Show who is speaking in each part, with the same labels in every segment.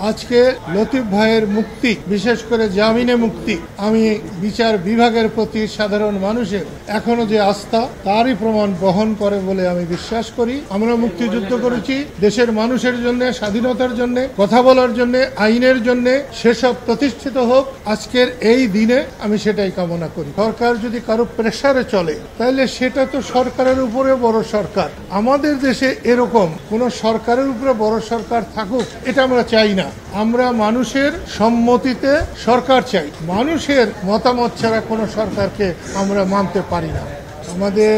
Speaker 1: আজকে লতিফ ভাইয়ের মুক্তি, বিশেষ করে জামিনে মুক্তি, আমি বিচার বিভাগের প্রতি সাধারণ মানুষের এখনো যে আস্থা তারই প্রমাণ বহন করে বলে আমি বিশ্বাস করি। আমরা মুক্তিযুদ্ধ করেছি দেশের মানুষের জন্য, স্বাধীনতার জন্য, কথা বলার জন্য, আইনের জন্য। সেসব প্রতিষ্ঠিত হোক আজকের এই দিনে, আমি সেটাই কামনা করি। সরকার যদি কারো প্রেসারে চলে তাহলে সেটা তো সরকারের উপরে বড় সরকার। আমাদের দেশে এরকম কোন সরকারের উপরে বড় সরকার থাকুক এটা আমরা চাই না। আমরা মানুষের সম্মতিতে সরকার চাই। মানুষের মতামত ছাড়া কোনো সরকারকে আমরা মানতে পারি না। আমাদের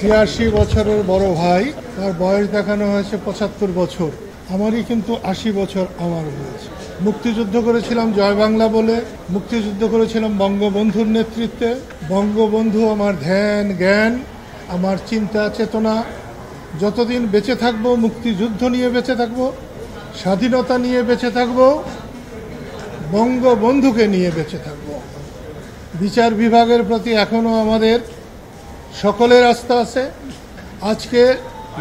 Speaker 1: ৮৬ বছরের বড় ভাই, তার বয়স দেখানো হয়েছে ৭৫ বছর। আমারই কিন্তু ৮০ বছর আমার হয়েছে। মুক্তিযুদ্ধ করেছিলাম জয় বাংলা বলে, মুক্তিযুদ্ধ করেছিলাম বঙ্গবন্ধুর নেতৃত্বে। বঙ্গবন্ধু আমার ধ্যান জ্ঞান, আমার চিন্তা চেতনা। যতদিন বেঁচে থাকবো মুক্তিযুদ্ধ নিয়ে বেঁচে থাকবো, স্বাধীনতা নিয়ে বেঁচে থাকবো, বঙ্গবন্ধুকে নিয়ে বেঁচে থাকবো। বিচার বিভাগের প্রতি এখনো আমাদের সকলের আস্থা আছে। আজকে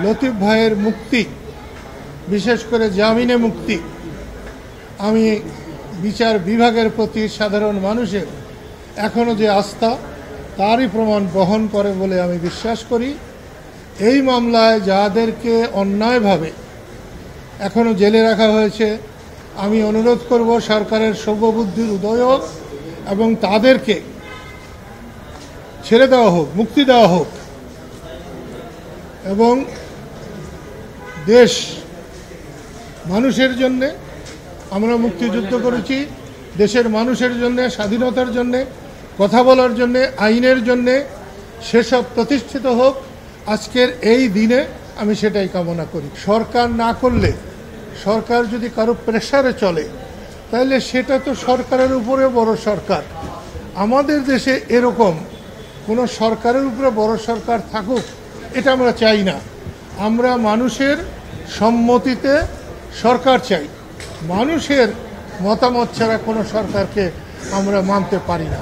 Speaker 1: লতিফ ভাইয়ের মুক্তি, বিশেষ করে জামিনে মুক্তি, আমি বিচার বিভাগের প্রতি সাধারণ মানুষের এখনো যে আস্থা তারই প্রমাণ বহন করে বলে আমি বিশ্বাস করি। এই মামলায় যাদেরকে অন্যায়ভাবে এখনো জেলে রাখা হয়েছে, আমি অনুরোধ করব সরকারের শুভবুদ্ধির উদয় হোক এবং তাদেরকে ছেড়ে দেওয়া হোক, মুক্তি দেওয়া হোক। এবং দেশ মানুষের জন্যে, আমরা মুক্তিযুদ্ধ করেছি দেশের মানুষের জন্য, স্বাধীনতার জন্য, কথা বলার জন্য, আইনের জন্য। সেসব প্রতিষ্ঠিত হোক আজকের এই দিনে, আমি সেটাই কামনা করি। সরকার না করলে, সরকার যদি কারো প্রেসারে চলে তাহলে সেটা তো সরকারের উপরে বড় সরকার। আমাদের দেশে এরকম কোনো সরকারের উপরে বড় সরকার থাকুক এটা আমরা চাই না। আমরা মানুষের সম্মতিতে সরকার চাই। মানুষের মতামত ছাড়া কোনো সরকারকে আমরা মানতে পারি না।